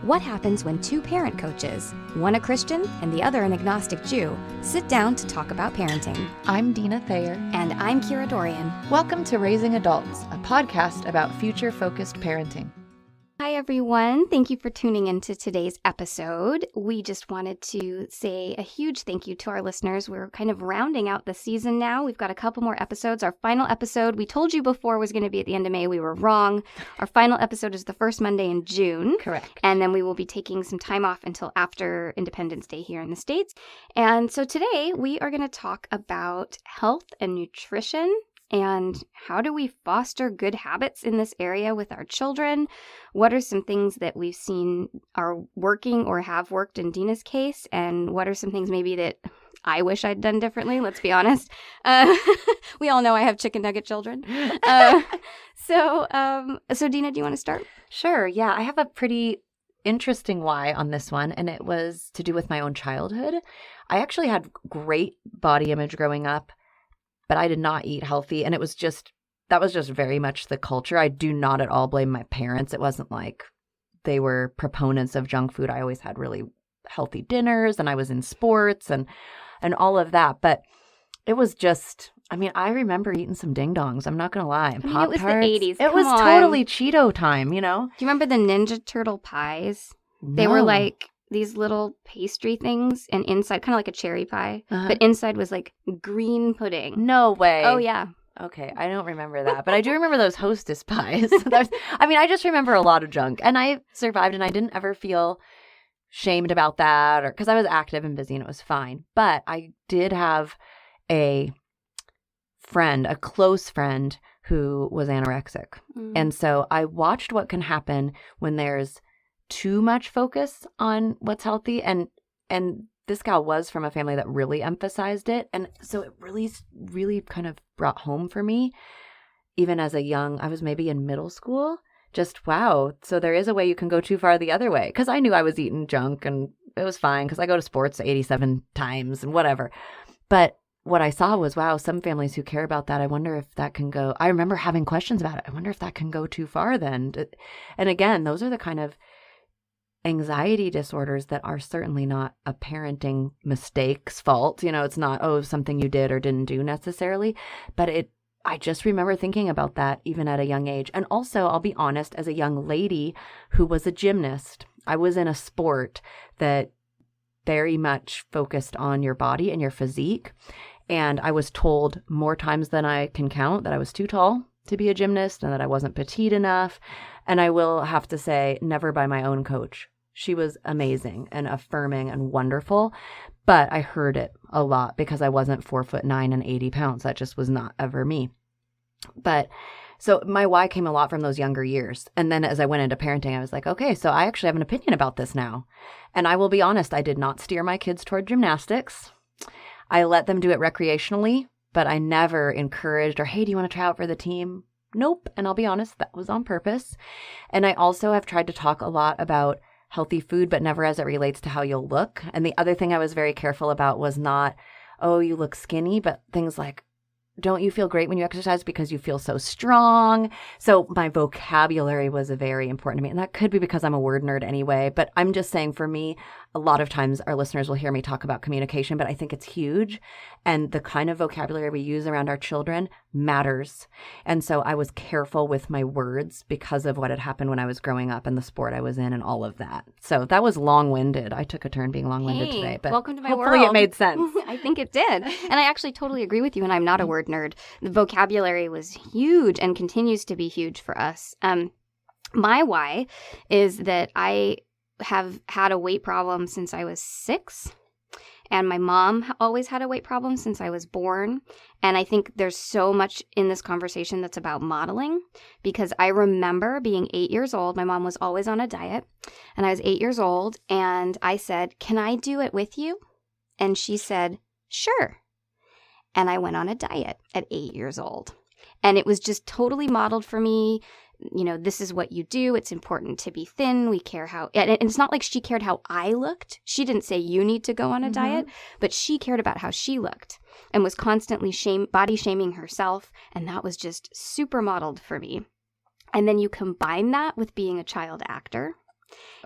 What happens when two parent coaches, one a Christian and the other an agnostic Jew, sit down to talk about parenting? I'm Deana Thayer. And I'm Kira Dorian. Welcome to Raising Adults, a podcast about future-focused parenting. Hi, everyone. Thank you for tuning into today's episode. We just wanted to say a huge thank you to our listeners. We're kind of rounding out the season now. We've got a couple more episodes. Our final episode, we told you before, was going to be at the end of May. We were wrong. Our final episode is the first Monday in June. Correct. And then we will be taking some time off until after Independence Day here in the States. And so today we are going to talk about health and nutrition. And how do we foster good habits in this area with our children? What are some things that we've seen are working or have worked in Deana's case? And what are some things maybe that I wish I'd done differently? Let's be honest. We all know I have chicken nugget children. So Deana, do you want to start? Sure. Yeah, I have a pretty interesting why on this one, and it was to do with my own childhood. I actually had great body image growing up, but I did not eat healthy. And that was just very much the culture. I do not at all blame my parents. It wasn't like they were proponents of junk food. I always had really healthy dinners and I was in sports and all of that. But it was just, I remember eating some ding dongs. I'm not going to lie. And Pop-Tarts. It was the 80s. It was totally Cheeto time, you know? Do you remember the Ninja Turtle pies? No. They were like these little pastry things, and inside, kind of like a cherry pie, but inside was like green pudding. No way. Oh, yeah. Okay, I don't remember that, but I do remember those Hostess pies. I just remember a lot of junk, and I survived, and I didn't ever feel shamed about that, or because I was active and busy, and it was fine. But I did have a close friend, who was anorexic, and so I watched what can happen when there's too much focus on what's healthy, and this gal was from a family that really emphasized it, and so it really kind of brought home for me, even as I was maybe in middle school, just wow, so there is a way you can go too far the other way, because I knew I was eating junk and it was fine because I go to sports 87 times and whatever, but what I saw was, wow, some families who care about that, I wonder if that can go, I remember having questions about it, I wonder if that can go too far then, and again, those are the kind of anxiety disorders that are certainly not a parenting mistake's fault. You know, it's not, something you did or didn't do necessarily. But I just remember thinking about that even at a young age. And also, I'll be honest, as a young lady who was a gymnast, I was in a sport that very much focused on your body and your physique. And I was told more times than I can count that I was too tall to be a gymnast and that I wasn't petite enough. And I will have to say, never by my own coach. She was amazing and affirming and wonderful, but I heard it a lot because I wasn't 4'9" and 80 pounds. That just was not ever me. But so my why came a lot from those younger years. And then as I went into parenting, I was like, okay, so I actually have an opinion about this now. And I will be honest, I did not steer my kids toward gymnastics. I let them do it recreationally, but I never encouraged or, hey, do you want to try out for the team? Nope. And I'll be honest, that was on purpose. And I also have tried to talk a lot about healthy food, but never as it relates to how you'll look. And the other thing I was very careful about was not, you look skinny, but things like, don't you feel great when you exercise because you feel so strong? So my vocabulary was very important to me. And that could be because I'm a word nerd anyway. But I'm just saying, for me, a lot of times our listeners will hear me talk about communication, but I think it's huge. And the kind of vocabulary we use around our children matters. And so I was careful with my words because of what had happened when I was growing up and the sport I was in and all of that. So that was long-winded. I took a turn being long-winded today. But welcome to my hopefully world. It made sense. I think it did. And I actually totally agree with you. And I'm not a word nerd. The vocabulary was huge and continues to be huge for us. My why is that I have had a weight problem since I was 6. And my mom always had a weight problem since I was born. And I think there's so much in this conversation that's about modeling, because I remember being 8 years old. My mom was always on a diet, and I was 8 years old, and I said, "Can I do it with you?" And she said, "Sure." And I went on a diet at 8 years old. And it was just totally modeled for me. You know, this is what you do. It's important to be thin. We care how, and it's not like she cared how I looked. She didn't say you need to go on a diet, but she cared about how she looked and was constantly body shaming herself. And that was just super modeled for me. And then you combine that with being a child actor.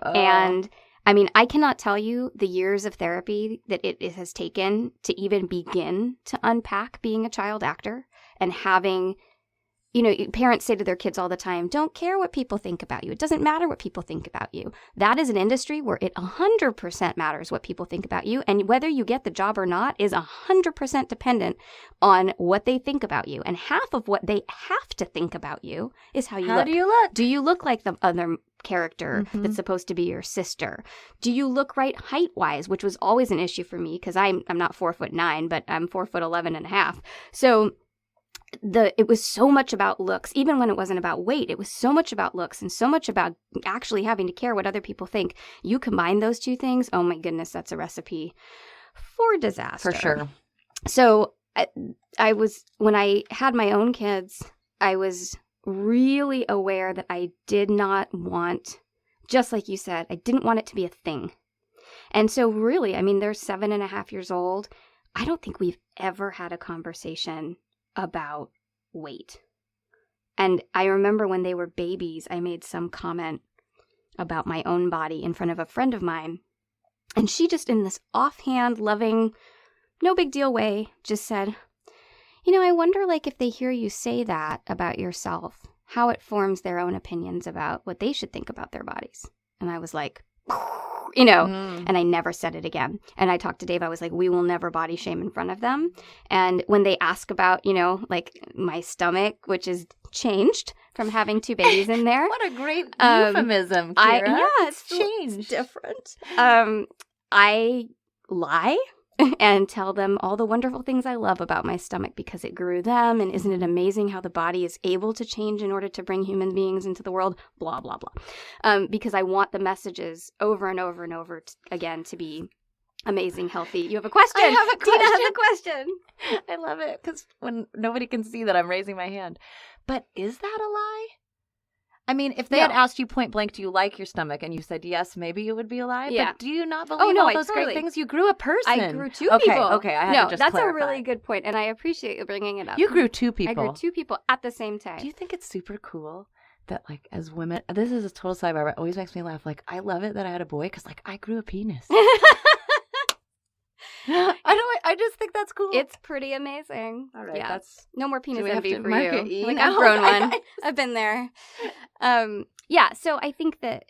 And I mean, I cannot tell you the years of therapy that it has taken to even begin to unpack being a child actor and having, you know, parents say to their kids all the time, don't care what people think about you. It doesn't matter what people think about you. That is an industry where it 100% matters what people think about you. And whether you get the job or not is 100% dependent on what they think about you. And half of what they have to think about you is how you look. How do you look? Do you look like the other character that's supposed to be your sister? Do you look right height-wise, which was always an issue for me because I'm not 4'9", but I'm 4'11.5". So it was so much about looks, even when it wasn't about weight. It was so much about looks and so much about actually having to care what other people think. You combine those two things, oh my goodness, that's a recipe for disaster. For sure. So I was, when I had my own kids, I was really aware that I did not want, just like you said, I didn't want it to be a thing. And so really, I mean, they're 7.5 years old. I don't think we've ever had a conversation about weight. And I remember when they were babies, I made some comment about my own body in front of a friend of mine. And she just, in this offhand, loving, no big deal way, just said, you know, I wonder, like, if they hear you say that about yourself, how it forms their own opinions about what they should think about their bodies. And I was like, you know, and I never said it again. And I talked to Dave. I was like, we will never body shame in front of them. And when they ask about, you know, like my stomach, which is changed from having 2 babies in there. What a great euphemism, Kira. It's changed. It's different. I lie and tell them all the wonderful things I love about my stomach because it grew them. And isn't it amazing how the body is able to change in order to bring human beings into the world? Blah, blah, blah. Because I want the messages over and over and over again to be amazing, healthy. You have a question. I have a question. Deana has a question. I love it because when nobody can see that I'm raising my hand. But is that a lie? I mean, if they had asked you point blank, do you like your stomach? And you said yes, maybe it would be a lie. Yeah. But do you not believe all those great things? You grew a person. I grew 2 people. Okay, I had to just that's clarify. a really good point, and I appreciate you bringing it up. You grew 2 people. I grew 2 people at the same time. Do you think it's super cool that, like, as women, this is a total sidebar, but it always makes me laugh. Like, I love it that I had a boy because, like, I grew a penis. I just think that's cool. It's pretty amazing. All right, that's no more penis we have envy to for mark you. it E Like, now? I've grown one. I've been there. Yeah, so I think that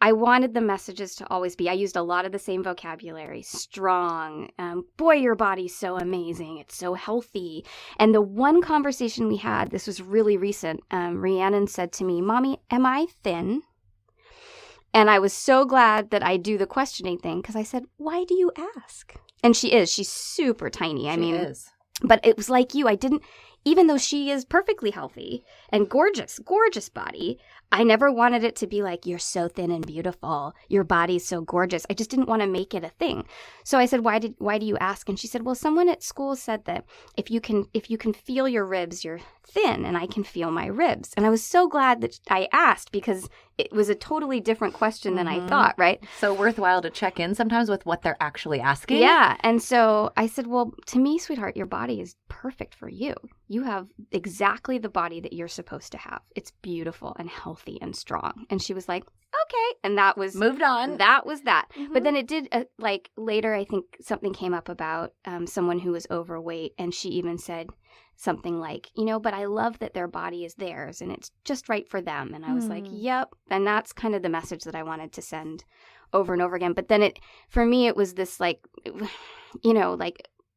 I wanted the messages to always be, I used a lot of the same vocabulary, strong, boy, your body's so amazing, it's so healthy. And the one conversation we had, this was really recent, Rhiannon said to me, Mommy, am I thin? And I was so glad that I do the questioning thing because I said, why do you ask? And she's super tiny. She is. But it was like you, I didn't, even though she is perfectly healthy and gorgeous body, I never wanted it to be like, you're so thin and beautiful. Your body's so gorgeous. I just didn't want to make it a thing. So I said, why do you ask? And she said, well, someone at school said that if you can feel your ribs, you're thin, and I can feel my ribs. And I was so glad that I asked because it was a totally different question than I thought, right? So worthwhile to check in sometimes with what they're actually asking. Yeah. And so I said, well, to me, sweetheart, your body is perfect for you. You have exactly the body that you're supposed to have. It's beautiful and healthy and strong. And she was like, okay. And that was... Moved on. That was that. Mm-hmm. But then it did, later, I think something came up about someone who was overweight. And she even said something like, but I love that their body is theirs and it's just right for them. And I was like, yep. And that's kind of the message that I wanted to send over and over again. But then for me, it was this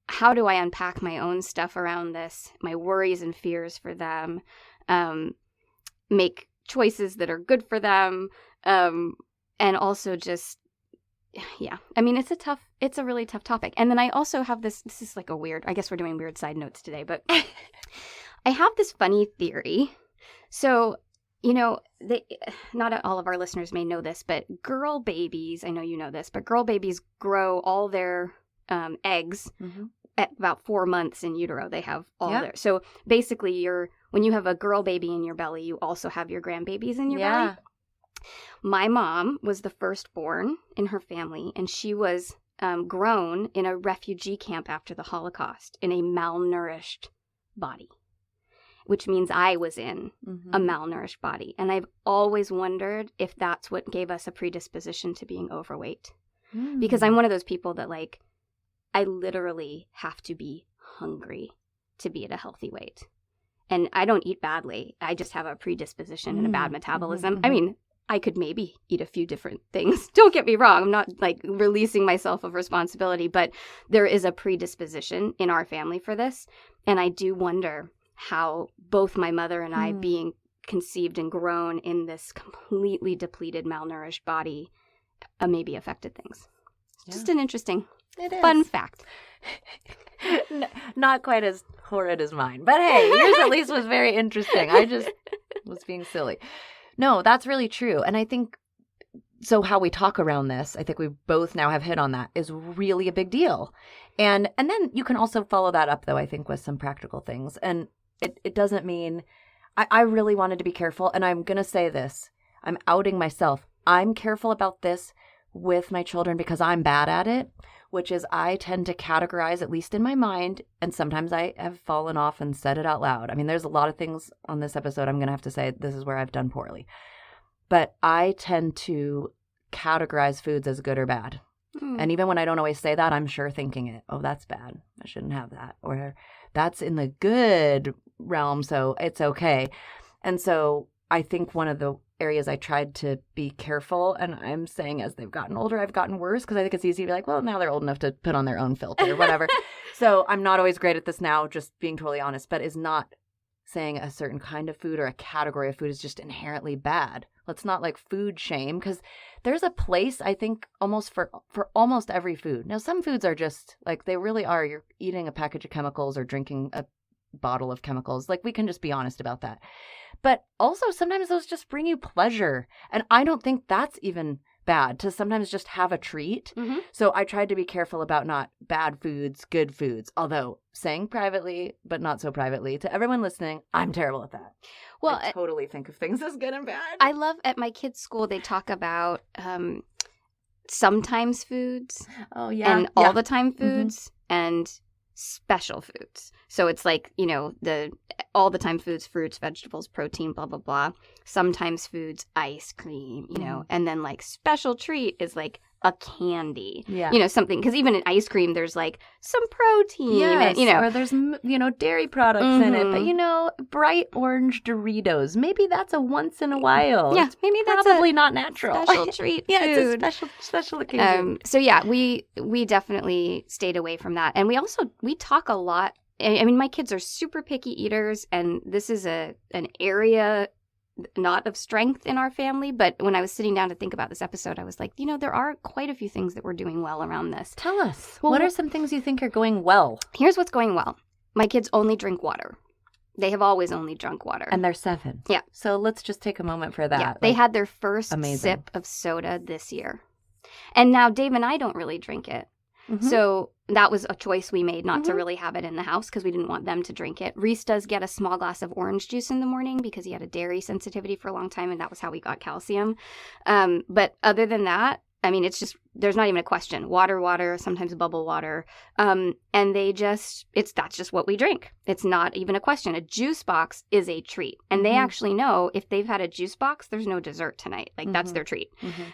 how do I unpack my own stuff around this, my worries and fears for them, make choices that are good for them, and also just, I mean, it's a really tough topic. And then I also have this is like a weird, I guess we're doing weird side notes today, but I have this funny theory. So, not all of our listeners may know this, but girl babies, I know you know this, but girl babies grow all their eggs at about 4 months in utero. They have all their, so basically when you have a girl baby in your belly, you also have your grandbabies in your belly. My mom was the firstborn in her family, and she was grown in a refugee camp after the Holocaust in a malnourished body. which means I was in a malnourished body. And I've always wondered if that's what gave us a predisposition to being overweight. Because I'm one of those people that, like, I literally have to be hungry to be at a healthy weight. And I don't eat badly. I just have a predisposition and a bad metabolism. I mean, I could maybe eat a few different things. Don't get me wrong. I'm not, like, releasing myself of responsibility, but there is a predisposition in our family for this. And I do wonder how both my mother and I, being conceived and grown in this completely depleted, malnourished body, maybe affected things. It's just an interesting fun fact. Not quite as horrid as mine, but hey, yours at least was very interesting. I just was being silly. No, that's really true. And I think, so how we talk around this, I think we both now have hit on that, is really a big deal. And then you can also follow that up, though, I think, with some practical things. And it doesn't mean, I really wanted to be careful. And I'm going to say this, I'm outing myself. I'm careful about this with my children because I'm bad at it, which is I tend to categorize, at least in my mind, and sometimes I have fallen off and said it out loud. I mean, there's a lot of things on this episode I'm going to have to say this is where I've done poorly. But I tend to categorize foods as good or bad. And even when I don't always say that, I'm sure thinking it. Oh, that's bad. I shouldn't have that. Or that's in the good realm, so it's okay. And so I think one of the areas I tried to be careful, and I'm saying as they've gotten older, I've gotten worse because I think it's easy to be like, well, now they're old enough to put on their own filter or whatever. So I'm not always great at this now, just being totally honest, but is not saying a certain kind of food or a category of food is just inherently bad. Let's not like food shame, because there's a place, I think, almost for almost every food. Now, some foods are just like, they really are, you're eating a package of chemicals or drinking a bottle of chemicals. Like, we can just be honest about that. But also sometimes those just bring you pleasure. And I don't think that's even bad to sometimes just have a treat. So I tried to be careful about not bad foods, good foods. Although saying privately, but not so privately, to everyone listening, I'm terrible at that. Well, I totally think of things as good and bad. I love at my kids' school, they talk about sometimes foods. Oh, yeah. And all the time foods and special foods. So it's like, you know, the all the time foods, fruits, vegetables, protein, blah, blah, blah. Sometimes foods, ice cream, you know, and then like special treat is like a candy, you know, something, because even in ice cream, there's like some protein, and, you know, or there's, you know, dairy products in it, but, you know, bright orange Doritos, maybe that's a once in a while. Yeah, maybe that's probably not natural. Special treat. Yeah, food. It's a special occasion. So yeah, we definitely stayed away from that, and we talk a lot. I mean, my kids are super picky eaters, and this is an area not of strength in our family, but when I was sitting down to think about this episode, I was like, you know, there are quite a few things that we're doing well around this. Tell us. Well, what are some things you think are going well? Here's what's going well. My kids only drink water. They have always only drunk water. And they're 7. Yeah. So let's just take a moment for that. Yeah, they had their first sip of soda this year. And now Dave and I don't really drink it. So that was a choice we made not to really have it in the house because we didn't want them to drink it. Reese does get a small glass of orange juice in the morning because he had a dairy sensitivity for a long time, and that was how we got calcium. But other than that, I mean, it's just, there's not even a question. Water, sometimes bubble water. And that's just what we drink. It's not even a question. A juice box is a treat. And they actually know if they've had a juice box, there's no dessert tonight. Like, that's their treat.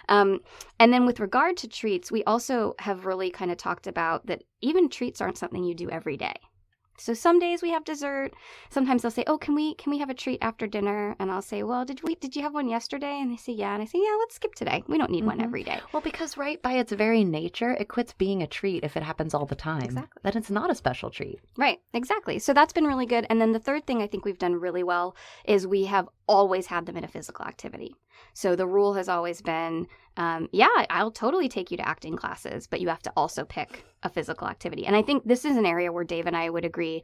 And then with regard to treats, we also have really kind of talked about that even treats aren't something you do every day. So some days we have dessert. Sometimes they'll say, "Oh, can we have a treat after dinner?" And I'll say, "Well, did you have one yesterday?" And they say, "Yeah." And I say, "Yeah, let's skip today. We don't need one every day." Well, because right by its very nature, it quits being a treat if it happens all the time. Exactly. Then it's not a special treat. Right. Exactly. So that's been really good. And then the third thing I think we've done really well is we have always had them in a physical activity. So the rule has always been, I'll totally take you to acting classes, but you have to also pick a physical activity. And I think this is an area where Dave and I would agree.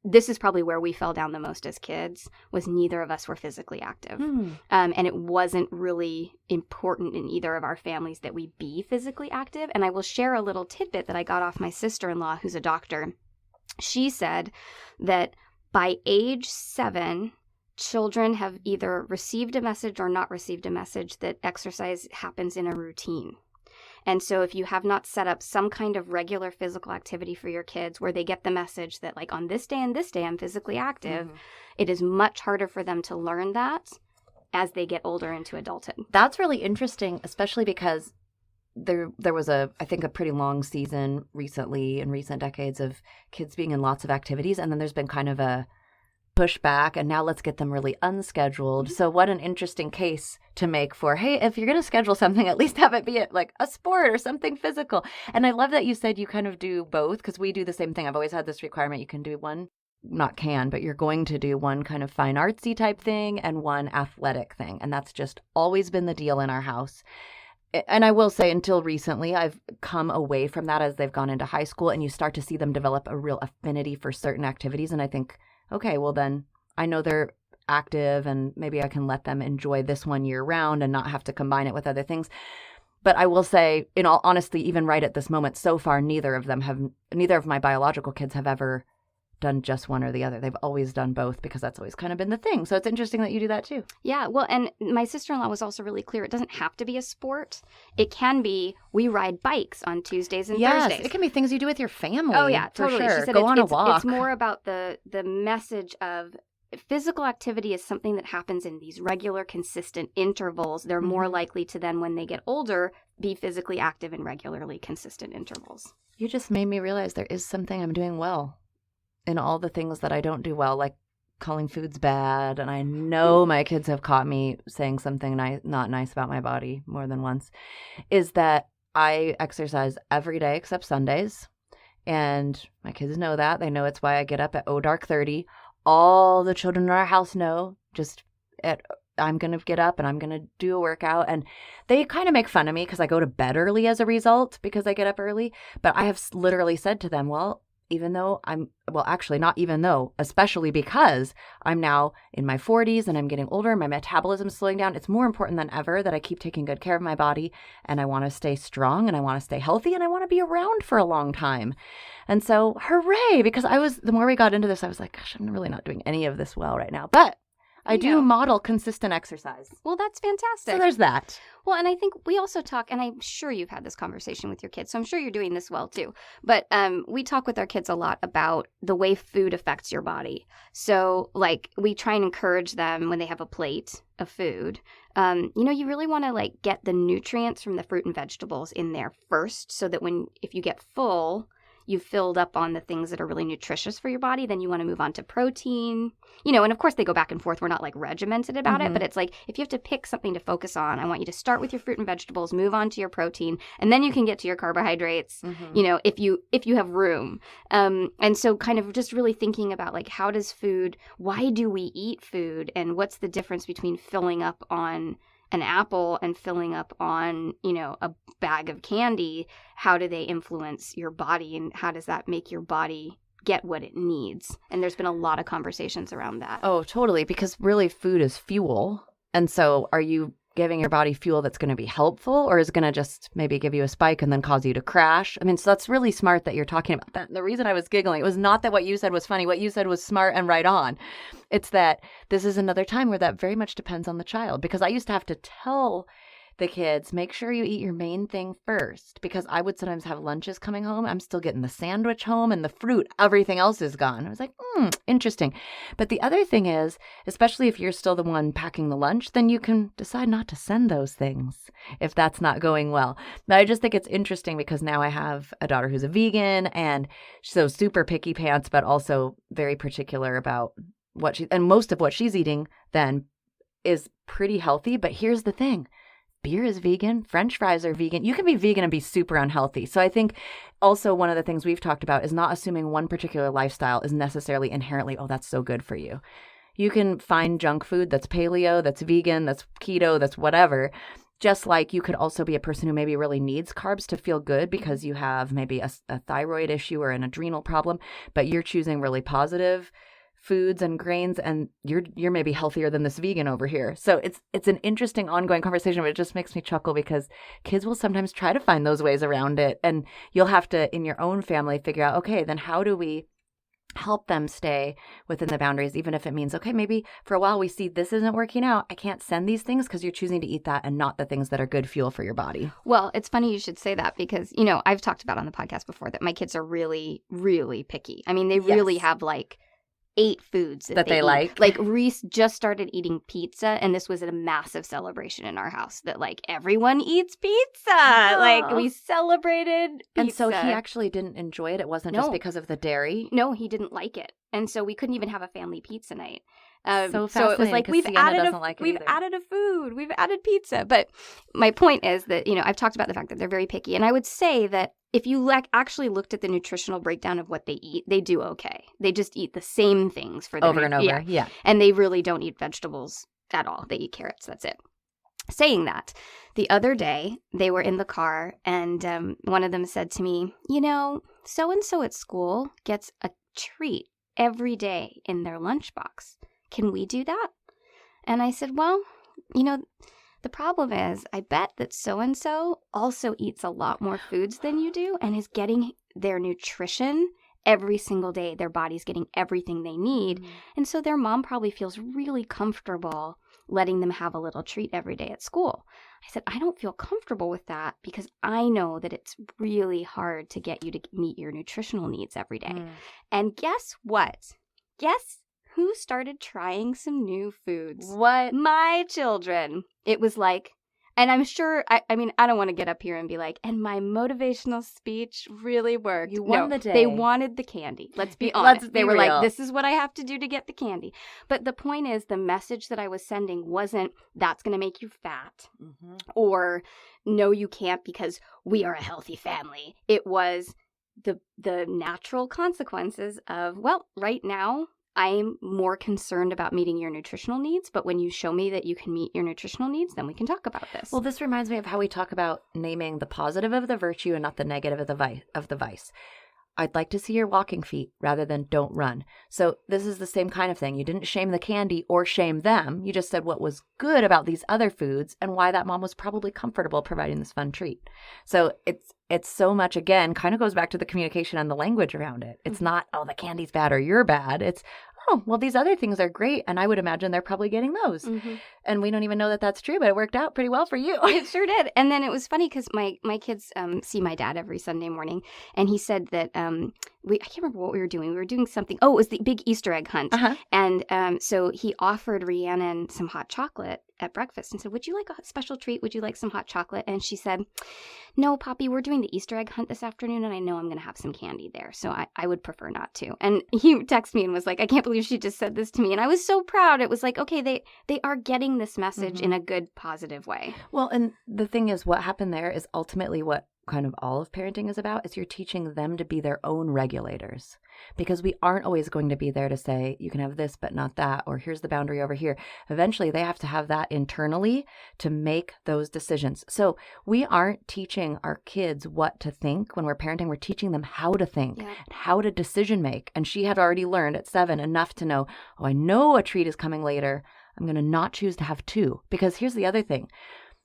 This is probably where we fell down the most as kids, was neither of us were physically active. And it wasn't really important in either of our families that we be physically active. And I will share a little tidbit that I got off my sister-in-law, who's a doctor. She said that by age 7, children have either received a message or not received a message that exercise happens in a routine. And so if you have not set up some kind of regular physical activity for your kids where they get the message that like on this day and this day I'm physically active, it is much harder for them to learn that as they get older into adulthood. That's really interesting, especially because there was I think a pretty long season recently in recent decades of kids being in lots of activities, and then there's been kind of a pushback, and now let's get them really unscheduled. So what an interesting case to make for, hey, if you're going to schedule something, at least have it be like a sport or something physical. And I love that you said you kind of do both, because we do the same thing. I've always had this requirement. You can do one, not can, but you're going to do one kind of fine artsy type thing and one athletic thing. And that's just always been the deal in our house. And I will say until recently, I've come away from that as they've gone into high school, and you start to see them develop a real affinity for certain activities. And I think, okay, well then I know they're active and maybe I can let them enjoy this one year round and not have to combine it with other things. But I will say, in all honesty, even right at this moment, so far, neither of my biological kids have ever done just one or the other. They've always done both, because that's always kind of been the thing. So it's interesting that you do that too. Yeah, well, and my sister-in-law was also really clear. It doesn't have to be a sport. It can be, we ride bikes on Tuesdays and Thursdays. It can be things you do with your family. Oh, yeah, for totally. Sure. She said Go on a walk. It's more about the message of physical activity is something that happens in these regular, consistent intervals. They're more likely to then, when they get older, be physically active in regularly consistent intervals. You just made me realize there is something I'm doing well in all the things that I don't do well, like calling foods bad. And I know my kids have caught me saying something not nice about my body more than once, is that I exercise every day except Sundays. And my kids know that. They know it's why I get up at dark 30. All the children in our house know I'm going to get up and I'm going to do a workout. And they kind of make fun of me because I go to bed early as a result, because I get up early. But I have literally said to them, well, especially because I'm now in my 40s and I'm getting older, my metabolism's slowing down. It's more important than ever that I keep taking good care of my body, and I want to stay strong and I want to stay healthy and I want to be around for a long time. And so hooray, because the more we got into this, I was like, gosh, I'm really not doing any of this well right now. But I do model consistent exercise. Well, that's fantastic. So there's that. Well, and I think we also talk, and I'm sure you've had this conversation with your kids, so I'm sure you're doing this well too. But we talk with our kids a lot about the way food affects your body. So, like, we try and encourage them when they have a plate of food. You really want to get the nutrients from the fruit and vegetables in there first, so that if you get full, you've filled up on the things that are really nutritious for your body, then you want to move on to protein. And of course they go back and forth. We're not regimented about it, but it's if you have to pick something to focus on, I want you to start with your fruit and vegetables, move on to your protein, and then you can get to your carbohydrates, if you have room. And so kind of just really thinking about why do we eat food, and what's the difference between filling up on an apple and filling up on, a bag of candy. How do they influence your body, and how does that make your body get what it needs? And there's been a lot of conversations around that. Oh, totally. Because really food is fuel. And so are you giving your body fuel that's going to be helpful, or is going to just maybe give you a spike and then cause you to crash? I mean, so that's really smart that you're talking about that. And the reason I was giggling, it was not that what you said was funny. What you said was smart and right on. It's that this is another time where that very much depends on the child, because I used to have to tell the kids, make sure you eat your main thing first, because I would sometimes have lunches coming home. I'm still getting the sandwich home and the fruit. Everything else is gone. I was like, interesting. But the other thing is, especially if you're still the one packing the lunch, then you can decide not to send those things if that's not going well. But I just think it's interesting because now I have a daughter who's a vegan, and so super picky pants, but also very particular about and most of what she's eating then is pretty healthy. But here's the thing. Beer is vegan. French fries are vegan. You can be vegan and be super unhealthy. So I think also one of the things we've talked about is not assuming one particular lifestyle is necessarily inherently, that's so good for you. You can find junk food that's paleo, that's vegan, that's keto, that's whatever. Just like you could also be a person who maybe really needs carbs to feel good because you have maybe a thyroid issue or an adrenal problem, but you're choosing really positive foods and grains, and you're maybe healthier than this vegan over here. So it's an interesting ongoing conversation, but it just makes me chuckle because kids will sometimes try to find those ways around it, and you'll have to, in your own family, figure out, okay, then how do we help them stay within the boundaries, even if it means, okay, maybe for a while we see this isn't working out. I can't send these things because you're choosing to eat that and not the things that are good fuel for your body. Well, it's funny you should say that because, I've talked about on the podcast before that my kids are really, really picky. I mean, they really have like 8 foods that they like. Like Reese just started eating pizza, and this was a massive celebration in our house that like everyone eats pizza. Oh. Like we celebrated pizza. And so he actually didn't enjoy it. It wasn't just because of the dairy. No, he didn't like it. And so we couldn't even have a family pizza night. So it was like, we've added a food. We've added pizza. But my point is that, I've talked about the fact that they're very picky. And I would say that if you actually looked at the nutritional breakdown of what they eat, they do okay. They just eat the same things for over and over. Yeah. And they really don't eat vegetables at all. They eat carrots. That's it. Saying that, the other day they were in the car and one of them said to me, so-and-so at school gets a treat every day in their lunchbox. Can we do that? And I said, well, the problem is I bet that so-and-so also eats a lot more foods than you do and is getting their nutrition every single day. Their body's getting everything they need. Mm-hmm. And so their mom probably feels really comfortable letting them have a little treat every day at school. I said, I don't feel comfortable with that because I know that it's really hard to get you to meet your nutritional needs every day. Mm. And guess what? Guess who started trying some new foods? What? My children. It was like, and I'm sure, I mean, I don't want to get up here and be like, and my motivational speech really worked. You won the day. They wanted the candy. Let's be honest. They were real. Like, this is what I have to do to get the candy. But the point is, the message that I was sending wasn't, that's going to make you fat. Mm-hmm. Or, no, you can't because we are a healthy family. It was the natural consequences of, well, right now, I'm more concerned about meeting your nutritional needs, but when you show me that you can meet your nutritional needs, then we can talk about this. Well, this reminds me of how we talk about naming the positive of the virtue and not the negative of the vice. I'd like to see your walking feet rather than don't run. So this is the same kind of thing. You didn't shame the candy or shame them. You just said what was good about these other foods and why that mom was probably comfortable providing this fun treat. So it's so much, again, kind of goes back to the communication and the language around it. It's not, oh, the candy's bad or you're bad. It's, oh, well, these other things are great. And I would imagine they're probably getting those. Mm-hmm. And we don't even know that that's true, but it worked out pretty well for you. It sure did. And then it was funny because my kids see my dad every Sunday morning. And he said that I can't remember what we were doing. We were doing something. Oh, it was the big Easter egg hunt. Uh-huh. And so he offered Rhiannon some hot chocolate at breakfast and said, would you like a special treat? Would you like some hot chocolate? And she said, no, Poppy, we're doing the Easter egg hunt this afternoon and I know I'm going to have some candy there. So I would prefer not to. And he texted me and was like, I can't believe she just said this to me. And I was so proud. It was like, okay, they are getting this message mm-hmm. in a good, positive way. Well, and the thing is, what happened there is ultimately what kind of all of parenting is about, is you're teaching them to be their own regulators, because we aren't always going to be there to say, you can have this, but not that, or here's the boundary over here. Eventually, they have to have that internally to make those decisions. So we aren't teaching our kids what to think when we're parenting. We're teaching them how to think, and how to decision make. And she had already learned at 7 enough to know, oh, I know a treat is coming later. I'm going to not choose to have 2. Because here's the other thing.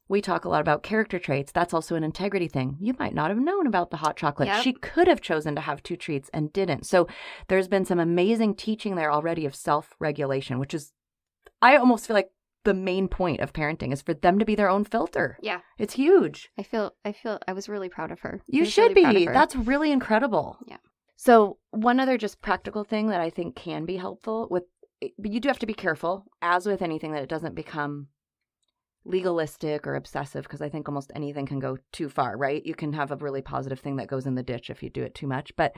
We talk a lot about character traits. That's also an integrity thing. You might not have known about the hot chocolate. Yep. She could have chosen to have 2 treats and didn't. So there's been some amazing teaching there already of self-regulation, which is, I almost feel like the main point of parenting is for them to be their own filter. Yeah. It's huge. I was really proud of her. You should be. That's really incredible. Yeah. So one other just practical thing that I think can be helpful but you do have to be careful, as with anything, that it doesn't become legalistic or obsessive, because I think almost anything can go too far, right? You can have a really positive thing that goes in the ditch if you do it too much. But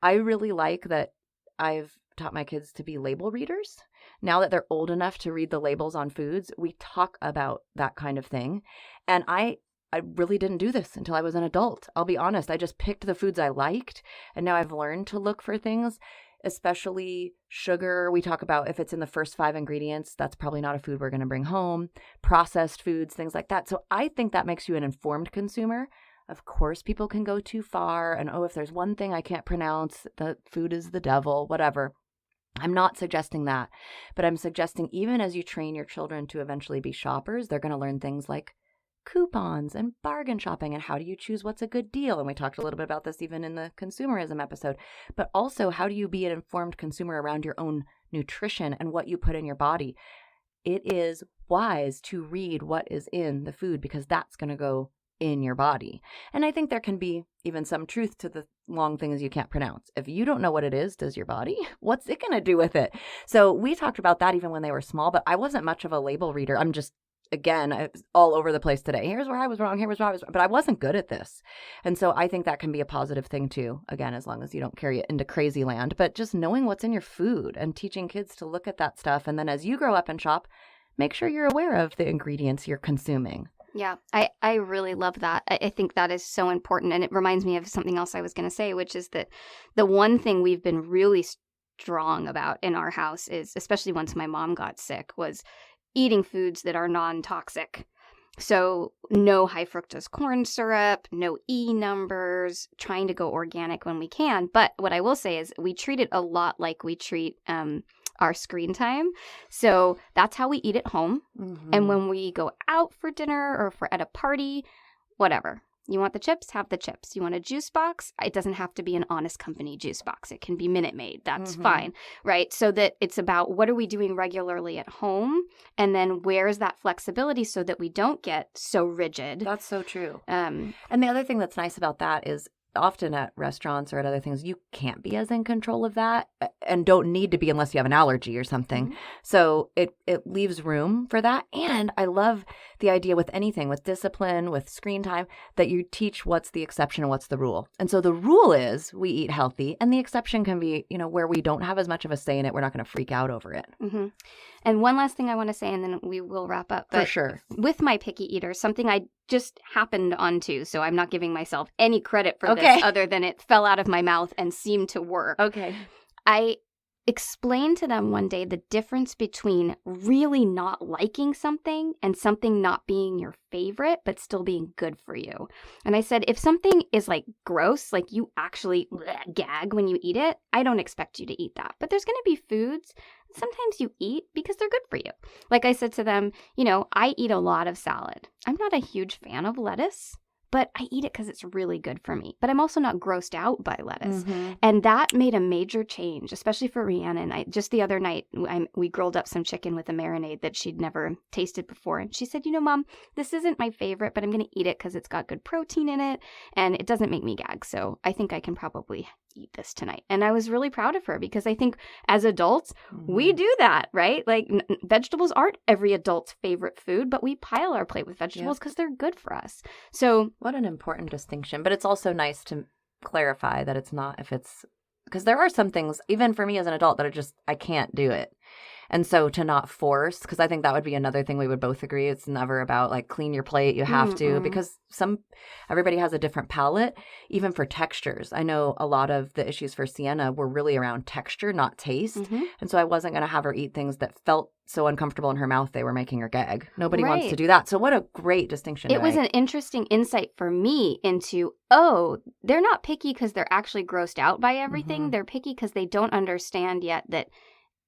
I really like that I've taught my kids to be label readers. Now that they're old enough to read the labels on foods, we talk about that kind of thing. And I really didn't do this until I was an adult. I'll be honest. I just picked the foods I liked. And now I've learned to look for things, especially sugar. We talk about if it's in the first 5 ingredients, that's probably not a food we're going to bring home. Processed foods, things like that. So I think that makes you an informed consumer. Of course, people can go too far. And, oh, if there's one thing I can't pronounce, the food is the devil, whatever. I'm not suggesting that. But I'm suggesting even as you train your children to eventually be shoppers, they're going to learn things like coupons and bargain shopping and how do you choose what's a good deal. And we talked a little bit about this even in the consumerism episode, but also how do you be an informed consumer around your own nutrition and what you put in your body. It is wise to read what is in the food because that's going to go in your body. And I think there can be even some truth to the long things you can't pronounce. If you don't know what it is, does your body? What's it going to do with it? So we talked about that even when they were small, but I wasn't much of a label reader. I'm just, again, I was all over the place today. Here's where I was wrong. Here was where I was wrong. But I wasn't good at this. And so I think that can be a positive thing too. Again, as long as you don't carry it into crazy land, but just knowing what's in your food and teaching kids to look at that stuff. And then as you grow up and shop, make sure you're aware of the ingredients you're consuming. Yeah, I really love that. I think that is so important. And it reminds me of something else I was going to say, which is that the one thing we've been really strong about in our house is, especially once my mom got sick, was eating foods that are non-toxic. So no high fructose corn syrup, no E numbers, trying to go organic when we can. But what I will say is we treat it a lot like we treat our screen time. So that's how we eat at home. Mm-hmm. And when we go out for dinner or at a party, whatever. You want the chips? Have the chips. You want a juice box? It doesn't have to be an Honest Company juice box. It can be Minute Maid. That's fine, right? So that it's about what are we doing regularly at home? And then where is that flexibility so that we don't get so rigid? That's so true. And the other thing that's nice about that is often at restaurants or at other things, you can't be as in control of that and don't need to be unless you have an allergy or something. Mm-hmm. So it leaves room for that. And I love the idea with anything, with discipline, with screen time, that you teach what's the exception and what's the rule. And so the rule is we eat healthy, and the exception can be, where we don't have as much of a say in it, we're not going to freak out over it. Mm-hmm. And one last thing I want to say, and then we will wrap up. But for sure. With my picky eaters, something I just happened onto, so I'm not giving myself any credit for this other than it fell out of my mouth and seemed to work. Okay. I explained to them one day the difference between really not liking something and something not being your favorite but still being good for you. And I said, if something is like gross, like you actually gag when you eat it, I don't expect you to eat that. But there's going to be foods sometimes you eat because they're good for you. Like I said to them, I eat a lot of salad. I'm not a huge fan of lettuce, but I eat it because it's really good for me. But I'm also not grossed out by lettuce. Mm-hmm. And that made a major change, especially for Rhiannon. Just the other night, we grilled up some chicken with a marinade that she'd never tasted before. And she said, Mom, this isn't my favorite, but I'm going to eat it because it's got good protein in it. And it doesn't make me gag. So I think I can probably eat this tonight. And I was really proud of her because I think as adults, we do that, right? Like vegetables aren't every adult's favorite food, but we pile our plate with vegetables because they're good for us. So what an important distinction. But it's also nice to clarify that it's not because there are some things, even for me as an adult, that I can't do it. And so to not force, because I think that would be another thing we would both agree. It's never about like clean your plate. You have to, because everybody has a different palate, even for textures. I know a lot of the issues for Sienna were really around texture, not taste. Mm-hmm. And so I wasn't going to have her eat things that felt so uncomfortable in her mouth they were making her gag. Nobody wants to do that. So what a great distinction. It was an interesting insight for me into, they're not picky because they're actually grossed out by everything. Mm-hmm. They're picky because they don't understand yet that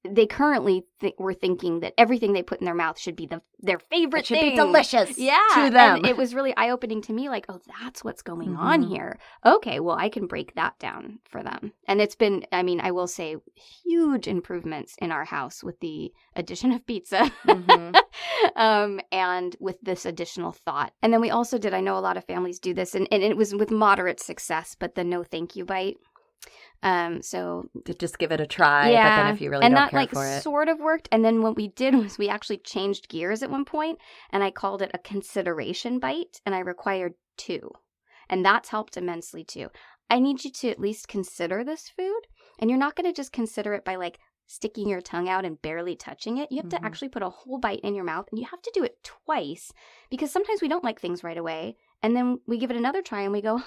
they currently were thinking that everything they put in their mouth should be their favorite thing. It should be delicious to them. And it was really eye-opening to me, like, that's what's going on here. Okay, well, I can break that down for them. And it's been, I will say, huge improvements in our house with the addition of pizza and with this additional thought. And then we also did, I know a lot of families do this, and it was with moderate success, but the no thank you bite. So to just give it a try, but then if you really don't care for it. And that sort of worked. And then what we did was we actually changed gears at one point, and I called it a consideration bite, and I required 2. And that's helped immensely too. I need you to at least consider this food, and you're not going to just consider it by like sticking your tongue out and barely touching it. You have to actually put a whole bite in your mouth, and you have to do it twice, because sometimes we don't like things right away, and then we give it another try and we go,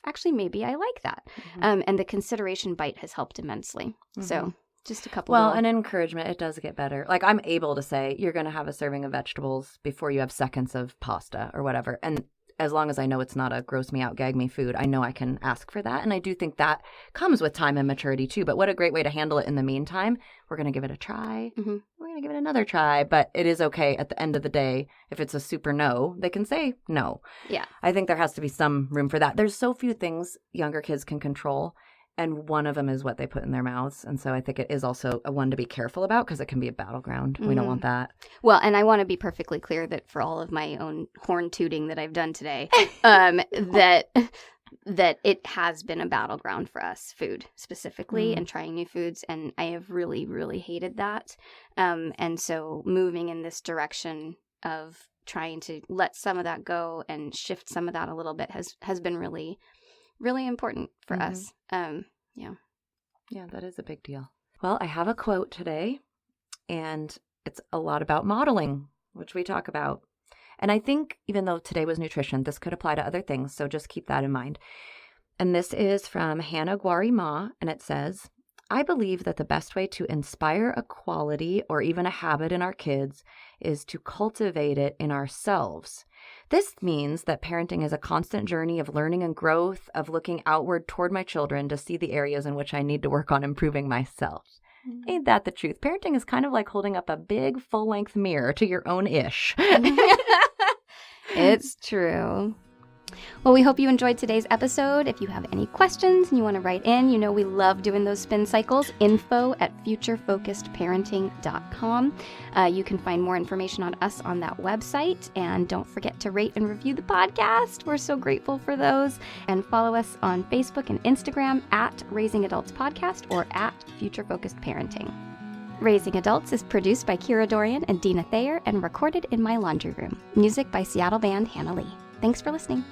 actually, maybe I like that. And the consideration bite has helped immensely. Mm-hmm. So just a couple. Well, and encouragement, it does get better. Like I'm able to say, you're going to have a serving of vegetables before you have seconds of pasta or whatever. And as long as I know it's not a gross me out, gag me food, I know I can ask for that. And I do think that comes with time and maturity too. But what a great way to handle it in the meantime. We're going to give it a try. Mm-hmm. We're going to give it another try. But it is okay at the end of the day. If it's a super no, they can say no. Yeah. I think there has to be some room for that. There's so few things younger kids can control. And one of them is what they put in their mouths. And so I think it is also a one to be careful about because it can be a battleground. We don't want that. Well, and I want to be perfectly clear that for all of my own horn tooting that I've done today, that it has been a battleground for us, food specifically, and trying new foods. And I have really, really hated that. And so moving in this direction of trying to let some of that go and shift some of that a little bit has been really, really important for us. Yeah, that is a big deal. Well, I have a quote today, and it's a lot about modeling, which we talk about. And I think even though today was nutrition, this could apply to other things, so just keep that in mind. And this is from Hannah Gwari Ma, and it says, I believe that the best way to inspire a quality or even a habit in our kids is to cultivate it in ourselves. This means that parenting is a constant journey of learning and growth, of looking outward toward my children to see the areas in which I need to work on improving myself. Ain't that the truth? Parenting is kind of like holding up a big full-length mirror to your own ish. It's true. Well, we hope you enjoyed today's episode. If you have any questions and you want to write in, we love doing those spin cycles. info@futurefocusedparenting.com. You can find more information on us on that website. And don't forget to rate and review the podcast. We're so grateful for those. And follow us on Facebook and Instagram @Raising Adults Podcast or @FutureFocusedParenting. Raising Adults is produced by Kira Dorian and Deana Thayer and recorded in my laundry room. Music by Seattle band Hannah Lee. Thanks for listening.